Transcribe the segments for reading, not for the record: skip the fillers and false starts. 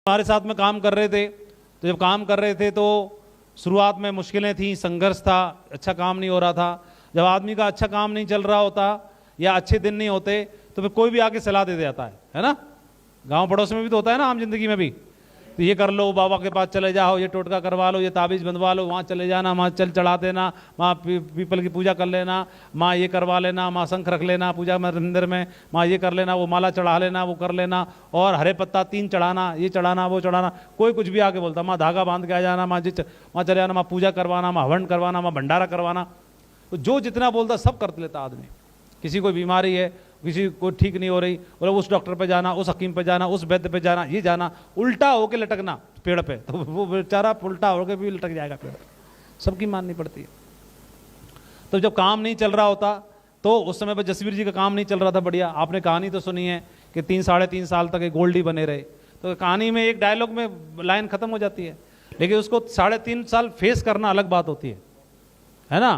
हमारे साथ में काम कर रहे थे, तो जब काम कर रहे थे तो शुरुआत में मुश्किलें थी, संघर्ष था, अच्छा काम नहीं हो रहा था। जब आदमी का अच्छा काम नहीं चल रहा होता या अच्छे दिन नहीं होते तो फिर कोई भी आके सलाह दे जाता है ना। गांव पड़ोस में भी तो होता है ना, आम जिंदगी में भी। तो ये कर लो, बाबा के पास चले जाओ, ये टोटका करवा लो, ये ताबीज़ बंधवा लो, वहाँ चले जाना, वहाँ चल चढ़ा देना, वहाँ पीपल की पूजा कर लेना, वहाँ ये करवा लेना, वहाँ शंख रख लेना पूजा मंदिर में, वहाँ ये कर लेना, वो माला चढ़ा लेना, वो कर लेना, और हरे पत्ता 3 चढ़ाना, ये चढ़ाना, वो चढ़ाना। कोई कुछ भी आके बोलता, वहाँ धागा बांध के आ जाना, वहाँ चले जाना, वहाँ पूजा करवाना, वहाँ हवन करवाना, वहाँ भंडारा करवाना। तो जो जितना बोलता सब कर लेता आदमी। किसी को बीमारी है, किसी को ठीक नहीं हो रही, बोले उस डॉक्टर पे जाना, उस हकीम पे जाना, उस वैद्य पे जाना, ये जाना, उल्टा होके लटकना पेड़ पे, तो वो बेचारा उल्टा होके भी लटक जाएगा पेड़। सबकी माननी पड़ती है। तो जब काम नहीं चल रहा होता तो उस समय पर जसवीर जी का काम नहीं चल रहा था बढ़िया। आपने कहानी तो सुनी है कि 3-3.5 साल तक गोल्डी बने रहे। तो कहानी में एक डायलॉग में लाइन खत्म हो जाती है, लेकिन उसको 3.5 साल फेस करना अलग बात होती है ना।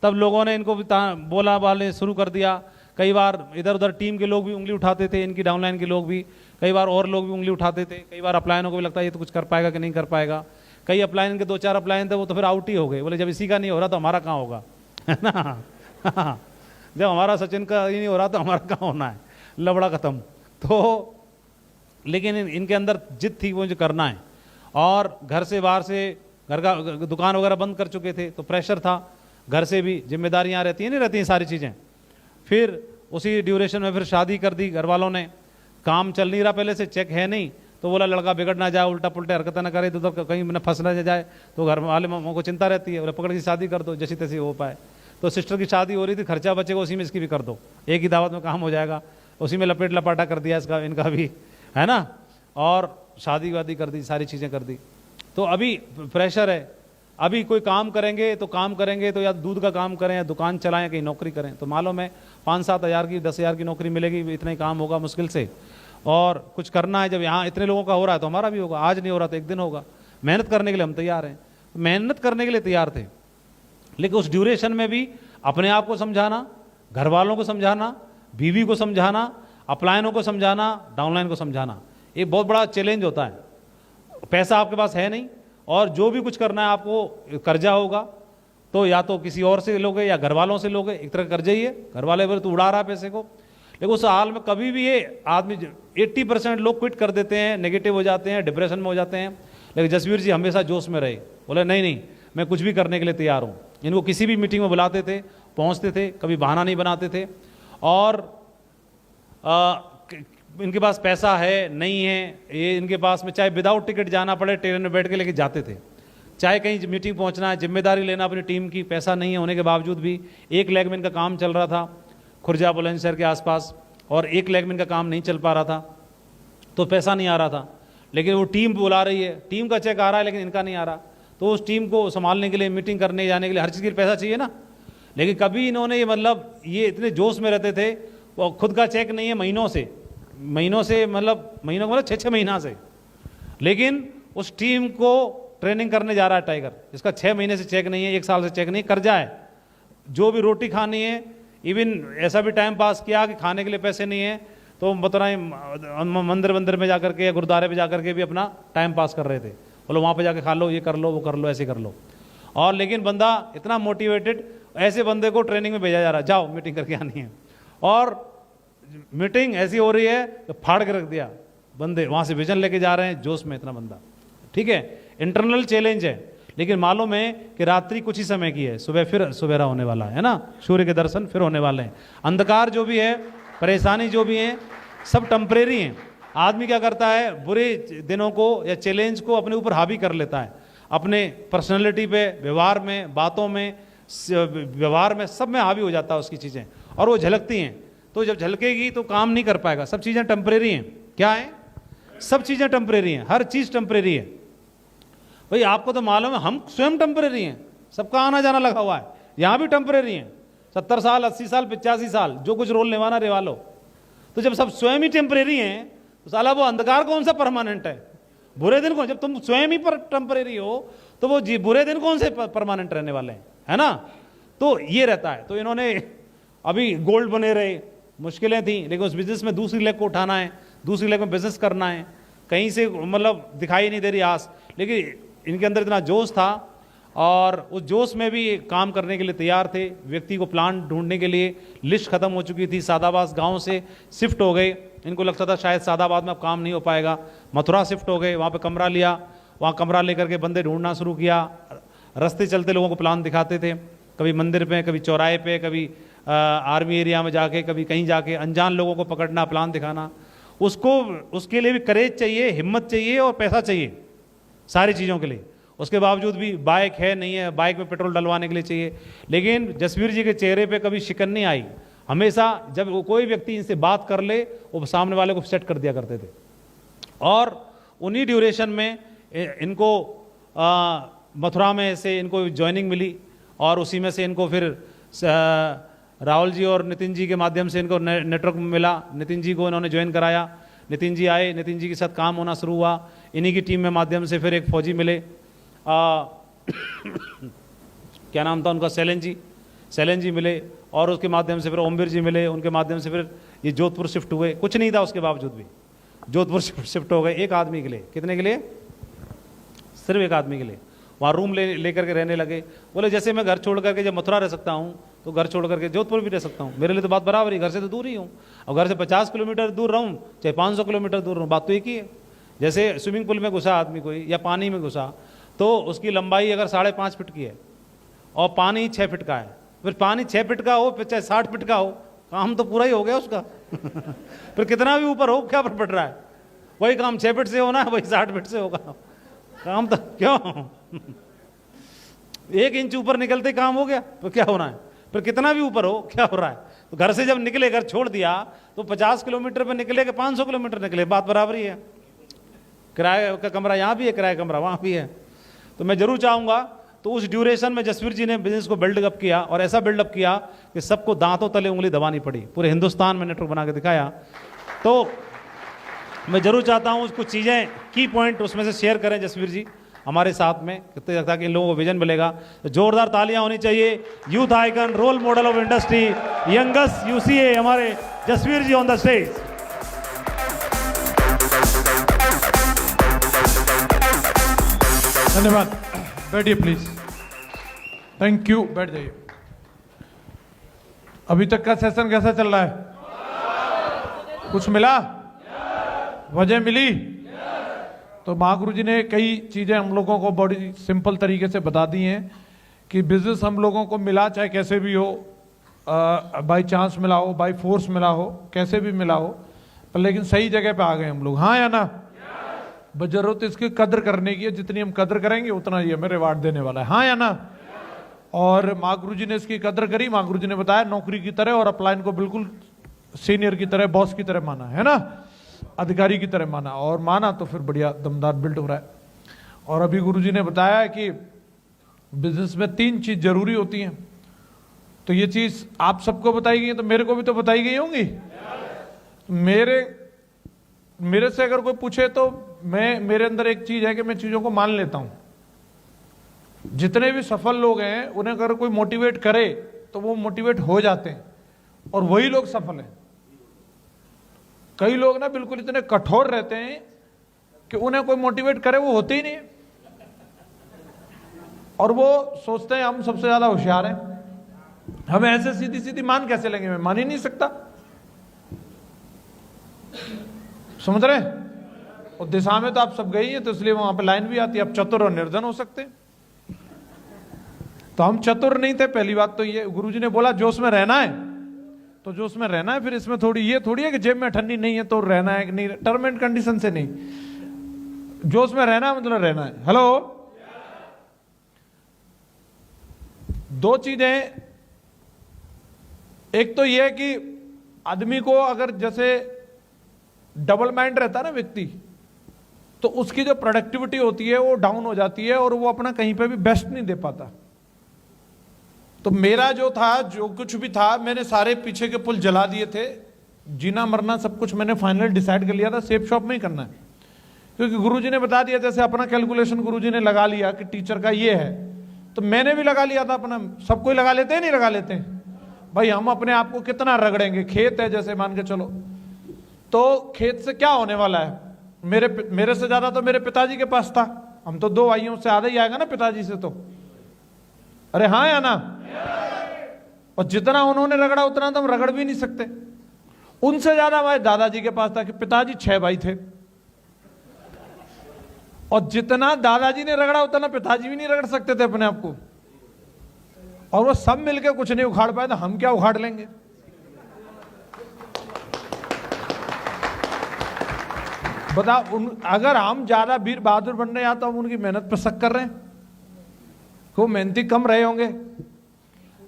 तब लोगों ने इनको भी बोला बाले शुरू कर दिया। कई बार इधर उधर टीम के लोग भी उंगली उठाते थे, इनकी डाउनलाइन के लोग भी, कई बार और लोग भी उंगली उठाते थे। कई बार अपलायनों को भी लगता है ये तो कुछ कर पाएगा कि नहीं कर पाएगा। कई अपलायन के 2-4 अपलायन थे वो तो फिर आउट ही हो गए, बोले जब इसी का नहीं हो रहा तो हमारा कहाँ होगा, है ना। जब हमारा सचिन का ही नहीं हो रहा तो हमारा कहाँ होना है, लबड़ा खत्म। तो लेकिन इनके अंदर जिद थी वो जो करना है। और घर से बाहर से, घर का दुकान वगैरह बंद कर चुके थे तो प्रेशर था, घर से भी जिम्मेदारियां रहती हैं, नहीं रहती हैं सारी चीज़ें। फिर उसी ड्यूरेशन में फिर शादी कर दी घर वालों ने। काम चल नहीं रहा, पहले से चेक है नहीं, तो बोला लड़का बिगड़ ना जाए, उल्टा पुल्टे हरकतें ना करे, तो कहीं न फंस ना जाए। तो घर वाले को चिंता रहती है, बोले पकड़ की शादी कर दो जैसी तैसी हो पाए। तो सिस्टर की शादी हो रही थी, खर्चा बचेगा उसी में इसकी भी कर दो, एक ही दावत में काम हो जाएगा। उसी में लपेट लपाटा कर दिया इसका, इनका भी, है ना। और शादी वादी कर दी, सारी चीज़ें कर दी। तो अभी प्रेशर है। अभी कोई काम करेंगे तो या दूध का काम करें या दुकान चलाएं, कहीं नौकरी करें, तो मालूम है 5-7 हज़ार की 10 हज़ार की नौकरी मिलेगी, इतना ही काम होगा मुश्किल से। और कुछ करना है, जब यहाँ इतने लोगों का हो रहा है तो हमारा भी होगा। आज नहीं हो रहा तो एक दिन होगा। मेहनत करने के लिए हम तैयार हैं, मेहनत करने के लिए तैयार थे। लेकिन उस ड्यूरेशन में भी अपने आप को समझाना, घर वालों को समझाना, बीवी को समझाना, अपलायनों को समझाना, डाउनलाइन को समझाना, एक बहुत बड़ा चैलेंज होता है। पैसा आपके पास है नहीं, और जो भी कुछ करना है आपको कर्जा होगा, तो या तो किसी और से लोगे या घर वालों से लोगे। एक तरह का कर्जा ही है, घर वाले बोले तो उड़ा रहा है पैसे को। लेकिन उस हाल में कभी भी ये आदमी 80% लोग क्विट कर देते हैं, नेगेटिव हो जाते हैं, डिप्रेशन में हो जाते हैं। लेकिन जसवीर जी हमेशा जोश में रहे, बोले नहीं मैं कुछ भी करने के लिए तैयार हूँ। इनको किसी भी मीटिंग में बुलाते थे, पहुँचते थे, कभी बहाना नहीं बनाते थे। और इनके पास पैसा है नहीं है, ये इनके पास में चाहे विदाउट टिकट जाना पड़े ट्रेन में बैठ के लेके जाते थे। चाहे कहीं मीटिंग पहुंचना है, जिम्मेदारी लेना अपनी टीम की, पैसा नहीं है होने के बावजूद भी। एक लेग में इनका काम चल रहा था खुर्जा बुलंदशहर के आसपास, और एक लेग में इनका काम नहीं चल पा रहा था, तो पैसा नहीं आ रहा था। लेकिन वो टीम बुला रही है, टीम का चेक आ रहा है लेकिन इनका नहीं आ रहा। तो उस टीम को संभालने के लिए, मीटिंग करने जाने के लिए, हर चीज़ के लिए पैसा चाहिए ना। लेकिन कभी इन्होंने ये मतलब ये इतने जोश में रहते थे, वो खुद का चेक नहीं है महीनों से मतलब महीनों को 6-6 महीना से। लेकिन उस टीम को ट्रेनिंग करने जा रहा है टाइगर, इसका 6 महीने से चेक नहीं है, 1 साल से चेक नहीं, कर्जा है। जो भी रोटी खानी है, इवन ऐसा भी टाइम पास किया कि खाने के लिए पैसे नहीं है, तो बता मंदिर में जाकर के या गुरुद्वारे पे जाकर के भी अपना टाइम पास कर रहे थे। बोलो वहाँ पे जाके खा लो, ये कर लो, वो कर लो, ऐसे कर लो। और लेकिन बंदा इतना मोटिवेटेड, ऐसे बंदे को ट्रेनिंग में भेजा जा रहा है, जाओ मीटिंग करके आनी है। और मीटिंग ऐसी हो रही है तो फाड़ के रख दिया, बंदे वहाँ से विजन लेके जा रहे हैं, जोश में इतना बंदा। ठीक है, इंटरनल चैलेंज है। लेकिन मालूम है कि रात्रि कुछ ही समय की है, सुबह फिर सवेरा होने वाला है ना, सूर्य के दर्शन फिर होने वाले हैं। अंधकार जो भी है, परेशानी जो भी है, सब टेम्परेरी हैं। आदमी क्या करता है, बुरे दिनों को या चैलेंज को अपने ऊपर हावी कर लेता है, अपने पर्सनैलिटी पे, व्यवहार में, बातों में, व्यवहार में, सब में हावी हो जाता है उसकी चीज़ें, और वो झलकती हैं। तो जब झलकेगी तो काम नहीं कर पाएगा। सब चीज़ें टेम्परेरी हैं। क्या है? सब चीज़ें टेम्परेरी हैं, हर चीज़ टेम्परेरी है। भाई आपको तो मालूम है हम स्वयं टेम्परेरी हैं, सबका आना जाना लगा हुआ है, यहाँ भी टेम्परेरी हैं। 70 साल, 80 साल, 85 साल, जो कुछ रोल निभाना निभा लो। तो जब सब स्वयं ही टेम्परेरी हैं तो साला वो अंधकार कौन सा परमानेंट है? बुरे दिन कौन, जब तुम स्वयं ही पर टेम्परेरी हो तो वो बुरे दिन कौन से परमानेंट रहने वाले हैं, है ना। तो ये रहता है। तो इन्होंने अभी गोल्ड बने रहे, मुश्किलें थी, लेकिन उस बिजनेस में दूसरी लेग को उठाना है, दूसरी लेग में बिजनेस करना है। कहीं से मतलब दिखाई नहीं दे रही आस, लेकिन इनके अंदर इतना जोश था और उस जोश में भी काम करने के लिए तैयार थे। व्यक्ति को प्लान ढूंढने के लिए लिस्ट खत्म हो चुकी थी, सादाबाद गांव से शिफ्ट हो गए। इनको लगता था शायद सादाबाद में अब काम नहीं हो पाएगा, मथुरा शिफ्ट हो गए, वहाँ पे कमरा लिया, वहाँ कमरा लेकर के बंदे ढूंढना शुरू किया। रास्ते चलते लोगों को प्लान दिखाते थे, कभी मंदिर पे, कभी चौराहे पे, कभी आर्मी एरिया में जाके, कभी कहीं जाके अनजान लोगों को पकड़ना, प्लान दिखाना। उसके लिए भी करेज चाहिए, हिम्मत चाहिए और पैसा चाहिए, सारी चीज़ों के लिए। उसके बावजूद भी बाइक है नहीं है, बाइक में पेट्रोल डलवाने के लिए चाहिए। लेकिन जसवीर जी के चेहरे पे कभी शिकन नहीं आई। हमेशा जब वो कोई व्यक्ति इनसे बात कर ले, वो सामने वाले को सेट कर दिया करते थे। और उन्हीं ड्यूरेशन में इनको मथुरा में से इनको ज्वाइनिंग मिली और उसी में से इनको फिर राहुल जी और नितिन जी के माध्यम से इनको नेटवर्क मिला। नितिन जी को इन्होंने ज्वाइन कराया, नितिन जी आए, नितिन जी के साथ काम होना शुरू हुआ। इन्हीं की टीम में माध्यम से फिर एक फौजी मिले, क्या नाम था उनका, सैलन जी मिले, और उसके माध्यम से फिर ओमवीर जी मिले। उनके माध्यम से फिर ये जोधपुर शिफ्ट हुए। कुछ नहीं था उसके बावजूद भी जोधपुर शिफ्ट हो गए, एक आदमी के लिए। कितने के लिए? सिर्फ एक आदमी के लिए। वहाँ रूम लेकर के रहने लगे। बोले जैसे मैं घर छोड़ करके जब मथुरा रह सकता हूँ तो घर छोड़ करके जोधपुर भी रह सकता हूँ, मेरे लिए तो बात बराबर ही, घर से तो दूर ही हूँ। और घर से 50 किलोमीटर दूर रहूँ चाहे 500 किलोमीटर दूर रहूँ, बात तो एक ही है। जैसे स्विमिंग पूल में घुसा आदमी कोई या पानी में घुसा तो उसकी लंबाई अगर 5.5 फीट की है और पानी 6 फीट का है, फिर पानी 6 फीट का हो चाहे 60 फीट का हो, काम तो पूरा ही हो गया उसका। फिर कितना भी ऊपर हो क्या फर्क पड़ रहा है, वही काम 6 फीट से होना है, वही 60 फीट से होगा काम तो। क्यों 1 इंच ऊपर निकलते काम हो गया, तो क्या होना है? फिर कितना भी ऊपर हो क्या हो रहा है? तो घर से जब निकले, घर छोड़ दिया तो 50 किलोमीटर पे निकले कि 500 किलोमीटर निकले, बात बराबर ही है। किराए का कमरा यहाँ भी है, किराए कमरा वहाँ भी है। तो मैं जरूर चाहूँगा, तो उस ड्यूरेशन में जसवीर जी ने बिजनेस को बिल्डअप किया और ऐसा बिल्डअप किया कि सबको दांतों तले उंगली दबानी पड़ी, पूरे हिंदुस्तान में नेटवर्क बना के दिखाया। तो मैं जरूर चाहता हूँ कुछ चीज़ें, की पॉइंट उसमें से शेयर करें जसवीर जी हमारे साथ में, कितने ताकि इन लोगों को विजन मिलेगा। तो जोरदार तालियां होनी चाहिए। Youth icon, role model of industry, youngest UCA हमारे Jasvir ji on the stage. धन्यवाद, बैठिए प्लीज। थैंक यू, बैठ जाइए। अभी तक का सेशन कैसा चल रहा है? कुछ मिला? वजह मिली? तो महागुरु जी ने कई चीज़ें हम लोगों को बड़ी सिंपल तरीके से बता दी हैं कि बिजनेस हम लोगों को मिला, चाहे कैसे भी हो, बाई चांस मिला हो, बाई फोर्स मिला हो, कैसे भी मिला हो, पर लेकिन सही जगह पे आ गए हम लोग। हाँ या ना? बस जरूरत इसकी कदर करने की है, जितनी हम कदर करेंगे उतना ही हमें रिवार्ड देने वाला है। हाँ या ना? और महागुरु जी ने इसकी कदर करी। महागुरु जी ने बताया नौकरी की तरह, और अपलाइन को बिल्कुल सीनियर की तरह, बॉस की तरह माना, है ना, अधिकारी की तरह माना, और माना तो फिर बढ़िया दमदार बिल्ड हो रहा है। और अभी गुरुजी ने बताया कि बिजनेस में 3 चीज जरूरी होती हैं। तो ये चीज आप सबको बताई गई है, तो मेरे को भी तो बताई गई होंगी। मेरे से अगर कोई पूछे तो मेरे अंदर एक चीज है कि मैं चीजों को मान लेता हूं। जितने भी सफल लोग हैं उन्हें अगर कोई मोटिवेट करे तो वो मोटिवेट हो जाते हैं, और वही लोग सफल हैं। कई लोग ना बिल्कुल इतने कठोर रहते हैं कि उन्हें कोई मोटिवेट करे वो होते ही नहीं, और वो सोचते हैं हम सबसे ज्यादा होशियार हैं, हमें ऐसे सीधी सीधी मान कैसे लेंगे। मैं मान ही नहीं सकता, समझ रहे? और दिशा में तो आप सब गई हैं, तो इसलिए वहां पे लाइन भी आती है, आप चतुर और निर्धन हो सकते हैं। तो हम चतुर नहीं थे, पहली बात तो ये। गुरुजी ने बोला जोश में रहना है तो जोश में रहना है। फिर इसमें ये थोड़ी है कि जेब में ठंडी नहीं है तो रहना है कि नहीं, टर्म एंड कंडीशन से नहीं, जोश में रहना है मतलब रहना है। हेलो, 2 चीजें, एक तो यह कि आदमी को अगर जैसे डबल माइंड रहता है ना व्यक्ति, तो उसकी जो प्रोडक्टिविटी होती है वो डाउन हो जाती है और वो अपना कहीं पे भी बेस्ट नहीं दे पाता। तो मेरा जो था, जो कुछ भी था, मैंने सारे पीछे के पुल जला दिए थे। जीना मरना सब कुछ मैंने फाइनल डिसाइड कर लिया था, सेफ शॉप में ही करना है। क्योंकि गुरुजी ने बता दिया, जैसे अपना कैलकुलेशन गुरुजी ने लगा लिया कि टीचर का ये है, तो मैंने भी लगा लिया था अपना। सब कोई लगा लेते हैं, नहीं लगा लेते हैं भाई? हम अपने आप को कितना रगड़ेंगे। खेत है जैसे मान के चलो, तो खेत से क्या होने वाला है? मेरे से ज्यादा तो मेरे पिताजी के पास था। हम तो 2 भाइयों से आधा ही आएगा ना पिताजी से तो। अरे हाँ या ना? और जितना उन्होंने रगड़ा उतना तो हम रगड़ भी नहीं सकते। उनसे ज्यादा हमारे दादाजी के पास था कि पिताजी 6 भाई थे, और जितना दादाजी ने रगड़ा उतना पिताजी भी नहीं रगड़ सकते थे अपने आप को। और वो सब मिलकर कुछ नहीं उखाड़ पाए तो हम क्या उखाड़ लेंगे? बताओ, अगर हम ज्यादा वीर बहादुर बन रहे हैं तो हम उनकी मेहनत पर शक कर रहे हैं। खूब मेहनती कम रहे होंगे।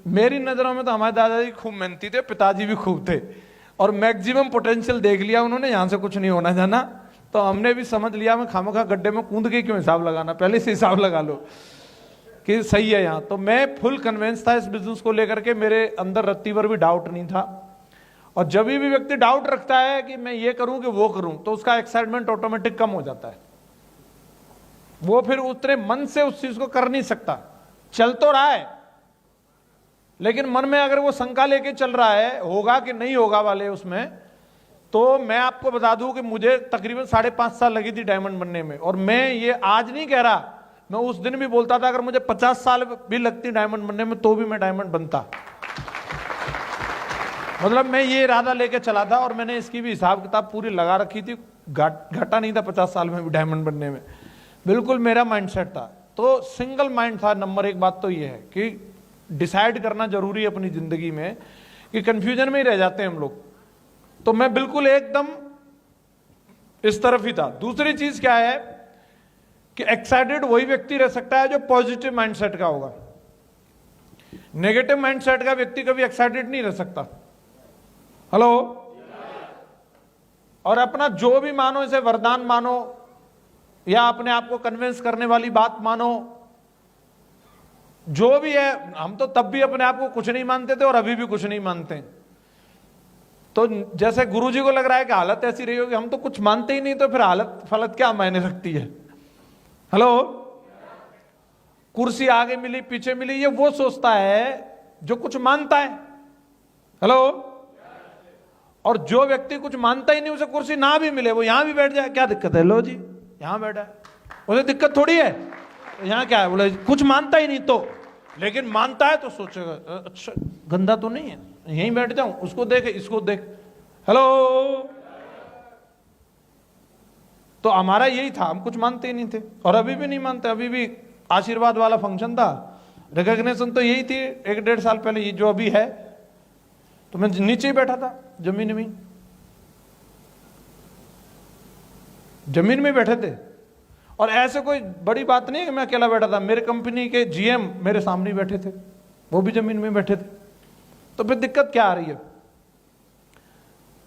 मेरी नजरों में तो हमारे दादाजी खूब मेहनती थे, पिताजी भी खूब थे, और मैक्सिमम पोटेंशियल देख लिया उन्होंने, यहां से कुछ नहीं होना जाना। तो हमने भी समझ लिया मैं खामखा गड्ढे में कूद के क्यों हिसाब लगाना, पहले से हिसाब लगा लो कि सही है यहाँ। तो मैं फुल कन्विंस था इस बिजनेस को लेकर के, मेरे अंदर रत्ती भर भी डाउट नहीं था। और जब भी व्यक्ति डाउट रखता है कि मैं ये करूं कि वो करूं, तो उसका एक्साइटमेंट ऑटोमेटिक कम हो जाता है। वो फिर उतने मन से उस चीज को कर नहीं सकता। चल तो रहा है लेकिन मन में अगर वो शंका लेके चल रहा है होगा कि नहीं होगा वाले उसमें, तो मैं आपको बता दूं कि मुझे तकरीबन 5.5 साल लगी थी डायमंड बनने में। और मैं ये आज नहीं कह रहा, मैं उस दिन भी बोलता था अगर मुझे 50 साल भी लगती डायमंड बनने में तो भी मैं डायमंड बनता। मतलब मैं ये इरादा लेके चला था, और मैंने इसकी भी हिसाब किताब पूरी लगा रखी थी। घटा नहीं था 50 साल में भी डायमंड बनने में, बिल्कुल मेरा माइंडसेट था। तो सिंगल माइंड था। नंबर 1 बात तो ये है कि डिसाइड करना जरूरी है अपनी जिंदगी में, कि कंफ्यूजन में ही रह जाते हैं हम लोग। तो मैं बिल्कुल एकदम इस तरफ ही था। दूसरी चीज क्या है कि एक्साइटेड वही व्यक्ति रह सकता है जो पॉजिटिव माइंडसेट का होगा। नेगेटिव माइंडसेट का व्यक्ति कभी एक्साइटेड नहीं रह सकता। हेलो? और अपना जो भी मानो, इसे वरदान मानो या अपने आप को कन्विंस करने वाली बात मानो, जो भी है। हम तो तब भी अपने आप को कुछ नहीं मानते थे और अभी भी कुछ नहीं मानते। तो जैसे गुरुजी को लग रहा है कि हालत ऐसी रही होगी, हम तो कुछ मानते ही नहीं, तो फिर हालत फलत क्या मायने रखती है? हेलो? कुर्सी आगे मिली पीछे मिली, ये वो सोचता है जो कुछ मानता है। हेलो? और जो व्यक्ति कुछ मानता ही नहीं, उसे कुर्सी ना भी मिले वो यहां भी बैठ जाए, क्या दिक्कत है? लो जी यहां बैठा है, उसे दिक्कत थोड़ी है। यहां क्या है? बोले कुछ मानता ही नहीं तो, लेकिन मानता है तो सोचेगा अच्छा गंदा तो नहीं है, यहीं बैठ जाऊं, उसको देख इसको देख। हेलो? तो हमारा यही था, हम कुछ मानते ही नहीं थे और अभी भी नहीं मानते। अभी भी आशीर्वाद वाला फंक्शन था, रिकॉग्निशन तो यही थी 1-1.5 साल पहले, ये जो अभी है। तो मैं नीचे ही बैठा था, जमीन में बैठे थे। और ऐसे कोई बड़ी बात नहीं है कि मैं अकेला बैठा था, मेरे कंपनी के जीएम मेरे सामने बैठे थे, वो भी जमीन में बैठे थे। तो फिर दिक्कत क्या आ रही है?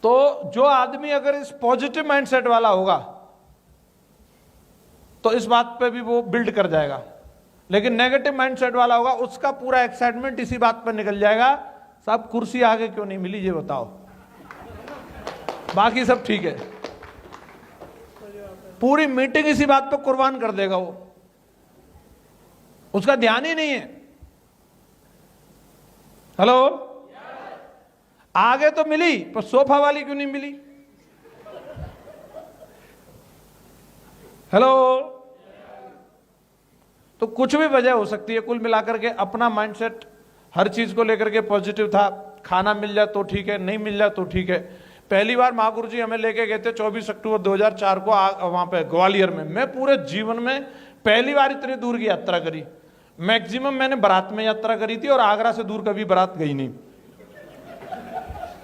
तो जो आदमी अगर इस पॉजिटिव माइंडसेट वाला होगा तो इस बात पे भी वो बिल्ड कर जाएगा। लेकिन नेगेटिव माइंडसेट वाला होगा, उसका पूरा एक्साइटमेंट इसी बात पर निकल जाएगा, साहब कुर्सी आगे क्यों नहीं मिली ये बताओ, बाकी सब ठीक है। पूरी मीटिंग इसी बात पर कुर्बान कर देगा वो, उसका ध्यान ही नहीं है। हेलो? आगे तो मिली पर सोफा वाली क्यों नहीं मिली? हेलो? तो कुछ भी वजह हो सकती है। कुल मिलाकर के अपना माइंडसेट हर चीज को लेकर के पॉजिटिव था। खाना मिल जाए तो ठीक है, नहीं मिल जाए तो ठीक है। पहली बार महागुरु जी हमें लेके गए थे 24 अक्टूबर 2004 को वहां पे ग्वालियर में। मैं पूरे जीवन में पहली बार इतनी दूर की यात्रा करी। मैक्सिमम मैंने बारात में यात्रा करी थी और आगरा से दूर कभी बारात गई नहीं।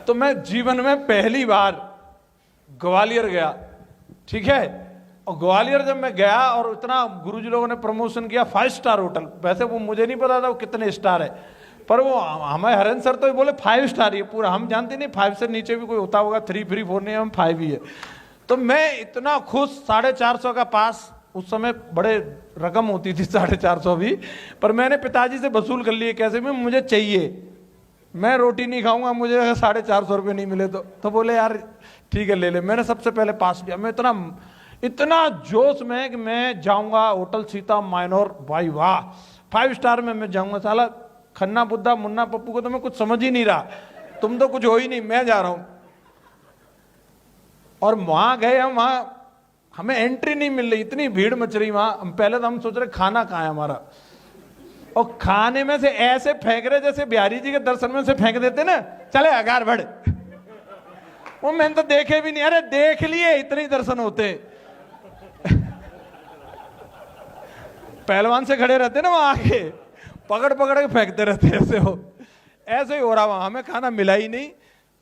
तो मैं जीवन में पहली बार ग्वालियर गया, ठीक है। और ग्वालियर जब मैं गया और इतना गुरुजी लोगों ने प्रमोशन किया 5 स्टार होटल। वैसे वो मुझे नहीं पता था वो कितने स्टार है, पर वो हमारे हरेंद्र सर तो बोले 5 स्टार ही पूरा। हम जानते नहीं 5 से नीचे भी कोई होता होगा, 3, 4 नहीं, हम 5 ही है। तो मैं इतना खुश, 450 का पास, उस समय बड़े रकम होती थी 450 भी, पर मैंने पिताजी से वसूल कर लिए कैसे भी मुझे चाहिए, मैं रोटी नहीं खाऊंगा, मुझे अगर 450 रुपये नहीं मिले तो बोले यार ठीक है ले ले। मैंने सबसे पहले पास लिया। मैं इतना जोश में कि मैं जाऊंगा होटल सीता माइनोर, भाई वाह 5 स्टार में मैं जाऊंगा। साला खन्ना बुद्धा मुन्ना पप्पू को तो मैं कुछ समझ ही नहीं रहा, तुम तो कुछ हो ही नहीं, मैं जा रहा हूं। और वहां गए हम, वहां हमें एंट्री नहीं मिल रही, इतनी भीड़ मच रही वहां। पहले तो हम सोच रहे खाना कहाँ है हमारा, और खाने में से ऐसे फेंक रहे जैसे बिहारी जी के दर्शन में से फेंक देते ना, चले अगार बढ़। वो मैंने तो देखे भी नहीं, अरे देख लिए इतने दर्शन होते। पहलवान से खड़े रहते ना वहां आके, पकड़ पकड़ के फेंकते रहते ऐसे हो। ऐसे ही हो रहा वहां, हमें खाना मिला ही नहीं।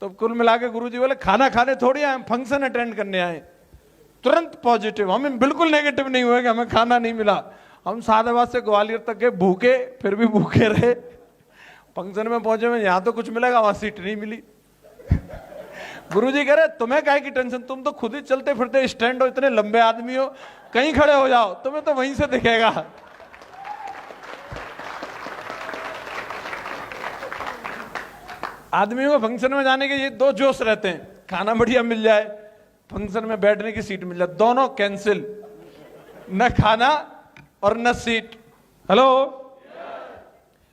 तो कुल मिला के गुरुजी बोले खाना खाने थोड़ी आए, फंक्शन अटेंड करने आए। तुरंत पॉजिटिव, हमें बिल्कुल नेगेटिव नहीं हुए कि हमें खाना नहीं मिला। हम सादाबाद से ग्वालियर तक के भूखे, फिर भी भूखे रहे। फंक्शन में पहुंचे में यहाँ तो कुछ मिलेगा, वहां सीट नहीं मिली। गुरुजी कह रहे तुम्हें काहे की टेंशन, तुम तो खुद ही चलते फिरते स्टैंड हो, इतने लंबे आदमी हो, कहीं खड़े हो जाओ, तुम्हें तो वहीं से दिखेगा। आदमियों को फंक्शन में जाने के ये दो जोश रहते हैं, खाना बढ़िया मिल जाए, फंक्शन में बैठने की सीट मिल जाए, दोनों कैंसिल, न खाना और न सीट। हेलो,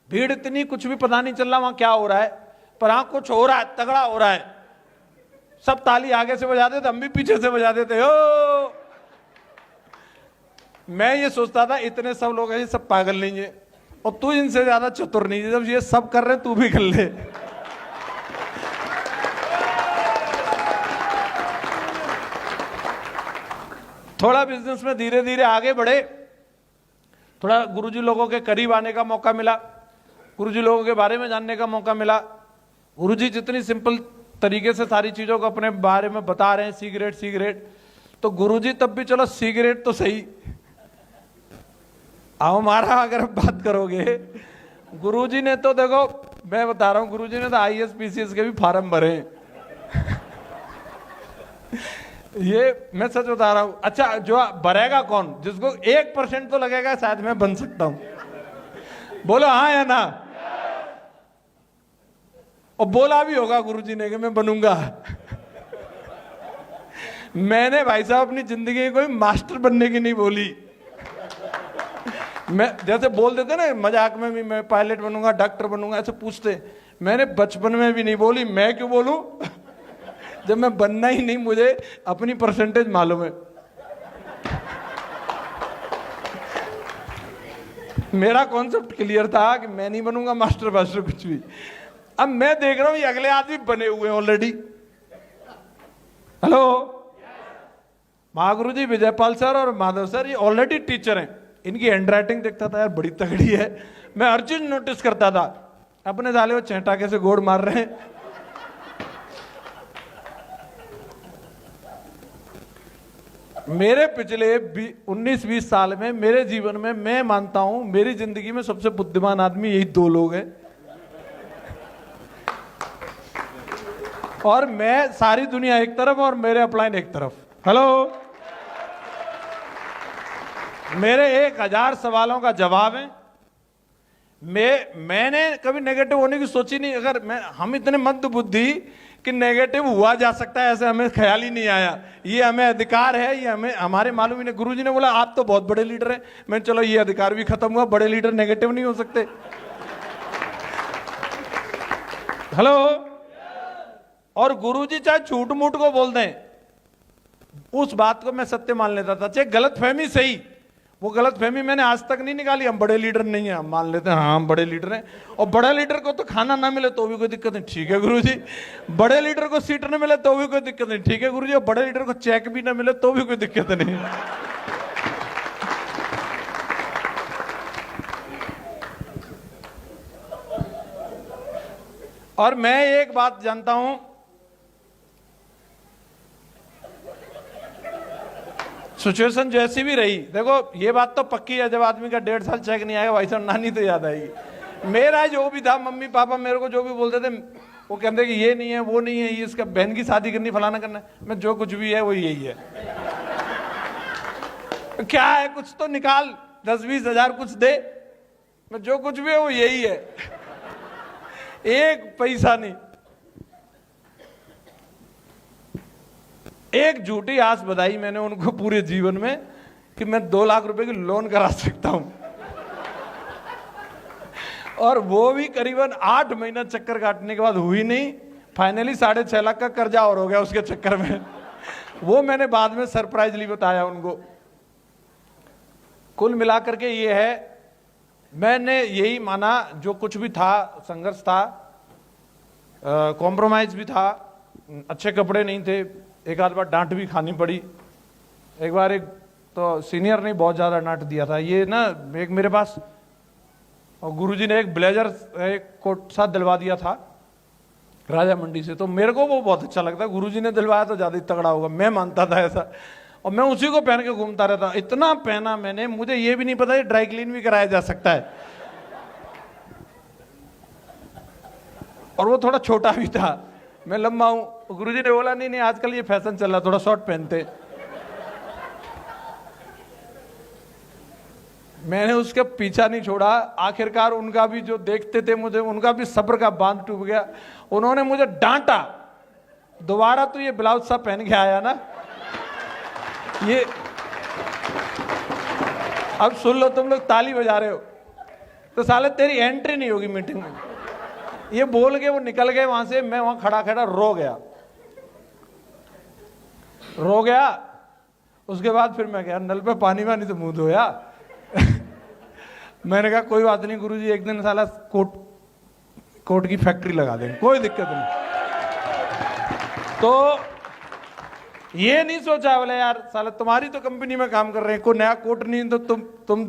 भीड़ इतनी, कुछ भी पता नहीं चल रहा वहां क्या हो रहा है, पर हाँ कुछ हो रहा है, तगड़ा हो रहा है। सब ताली आगे से बजा देते, हम भी पीछे से बजा देते हो। मैं ये सोचता था इतने सब लोग हैं, सब पागल नहीं है, और तू इनसे ज्यादा चतुर नहीं है, जब ये सब कर रहे तू भी कर ले। थोड़ा बिजनेस में धीरे धीरे आगे बढ़े, थोड़ा गुरुजी लोगों के करीब आने का मौका मिला, गुरुजी लोगों के बारे में जानने का मौका मिला। गुरुजी जितनी सिंपल तरीके से सारी चीजों को अपने बारे में बता रहे हैं, सिगरेट सिगरेट, तो गुरुजी तब भी चलो सिगरेट तो सही, अब हमारा अगर बात करोगे, गुरुजी ने तो देखो मैं बता रहा हूं, गुरुजी ने तो IAS PCS के भी फार्म भरे हैं। ये मैं सच बता रहा हूं। अच्छा, जो भरेगा कौन, जिसको 1% तो लगेगा शायद मैं बन सकता हूं, बोलो हाँ या ना। और बोला भी होगा गुरुजी ने कि मैं बनूंगा। मैंने भाई साहब अपनी जिंदगी में कोई मास्टर बनने की नहीं बोली। मैं जैसे बोल देते ना मजाक में भी, मैं पायलट बनूंगा, डॉक्टर बनूंगा, ऐसे पूछते, मैंने बचपन में भी नहीं बोली। मैं क्यों बोलूं जब मैं बनना ही नहीं, मुझे अपनी परसेंटेज मालूम है। मेरा कॉन्सेप्ट क्लियर था कि मैं नहीं बनूंगा मास्टर वास्टर कुछ भी। अब मैं देख रहा हूं ये अगले आदमी बने हुए हैं ऑलरेडी। हेलो, महागुरु जी विजयपाल सर और माधव सर ये ऑलरेडी टीचर हैं, इनकी हैंडराइटिंग देखता था यार बड़ी तगड़ी है, मैं हर चीज नोटिस करता था। अपने साले वो चेहटाके से गोड़ मार रहे हैं। मेरे पिछले 19-20 साल में मेरे जीवन में मैं मानता हूं मेरी जिंदगी में सबसे बुद्धिमान आदमी यही दो लोग हैं, और मैं सारी दुनिया एक तरफ और मेरे अपलाइन एक तरफ। हेलो, मेरे 1000 सवालों का जवाब है। मैंने कभी नेगेटिव होने की सोची नहीं। अगर हम इतने मंद बुद्धि कि नेगेटिव हुआ जा सकता है ऐसे हमें ख्याल ही नहीं आया। ये हमें अधिकार है, ये हमें हमारे मालूम ही नहीं। गुरुजी ने बोला आप तो बहुत बड़े लीडर हैं, मैं चलो ये अधिकार भी खत्म हुआ, बड़े लीडर नेगेटिव नहीं हो सकते। हेलो, और गुरुजी चाहे झूठ मूठ को बोल दें, उस बात को मैं सत्य मान लेता था, चाहे गलत फहमी सही। वो गलत फहमी मैंने आज तक नहीं निकाली। हम बड़े लीडर नहीं है, हम मान लेते हैं हाँ हम बड़े लीडर हैं, और बड़े लीडर को तो खाना ना मिले तो भी कोई दिक्कत नहीं, ठीक है गुरुजी। बड़े लीडर को सीट ना मिले तो भी कोई दिक्कत नहीं, ठीक है गुरुजी। और बड़े लीडर को चेक भी ना मिले तो भी कोई दिक्कत नहीं। और मैं एक बात जानता हूं, सिचुएशन जैसी भी रही, देखो ये बात तो पक्की है, जब आदमी का 1.5 साल चेक नहीं आएगा भाई साहब नानी तो याद आएगी। मेरा जो भी था, मम्मी पापा मेरे को जो भी बोलते थे, वो कहते कि ये नहीं है, वो नहीं है, ये इसका बहन की शादी करनी, फलाना करना है। मैं जो कुछ भी है वो यही है। क्या है, कुछ तो निकाल, 10-20 हजार कुछ दे। मैं जो कुछ भी है वो यही है, एक पैसा नहीं। एक झूठी आस बधाई मैंने उनको पूरे जीवन में कि मैं 2 लाख रुपए की लोन करा सकता हूं, और वो भी करीबन 8 महीना चक्कर काटने के बाद हुई नहीं। फाइनली 6.5 लाख का कर्जा और हो गया उसके चक्कर में। वो मैंने बाद में सरप्राइजली बताया उनको। कुल मिलाकर के ये है, मैंने यही माना जो कुछ भी था, संघर्ष था, कॉम्प्रोमाइज भी था, अच्छे कपड़े नहीं थे, एक आध बार डांट भी खानी पड़ी। एक बार एक तो सीनियर ने बहुत ज़्यादा डांट दिया था। ये ना एक मेरे पास और गुरुजी ने एक ब्लेजर एक कोट सा दिलवा दिया था राजा मंडी से, तो मेरे को वो बहुत अच्छा लगता है। गुरुजी ने दिलवाया तो ज़्यादा ही तगड़ा होगा, मैं मानता था ऐसा, और मैं उसी को पहन के घूमता रहता। इतना पहना मैंने, मुझे ये भी नहीं पता ये ड्राई क्लीन भी कराया जा सकता है। और वो थोड़ा छोटा भी था, मैं लंबा हूं। गुरुजी ने बोला नहीं नहीं आजकल ये फैशन चल रहा, थोड़ा शॉर्ट पहनते। मैंने उसका पीछा नहीं छोड़ा, आखिरकार उनका भी जो देखते थे मुझे, उनका भी सब्र का बांध टूट गया। उन्होंने मुझे डांटा, दोबारा तो ये ब्लाउज सा पहन के आया ना, ये अब सुन लो, तुम लोग ताली बजा रहे हो तो साले तेरी एंट्री नहीं होगी मीटिंग में। ये बोल के वो निकल गए वहां से, मैं वहां खड़ा खड़ा रो गया। उसके बाद फिर मैं गया नल पे पानी वानी तो मुंह धोया। मैंने कहा कोई बात नहीं गुरुजी, एक दिन साला कोट की फैक्ट्री लगा देंगे, कोई दिक्कत नहीं। तो ये नहीं सोचा बोले यार साला तुम्हारी तो कंपनी में काम कर रहे हैं, कोई नया कोट नहीं तो तुम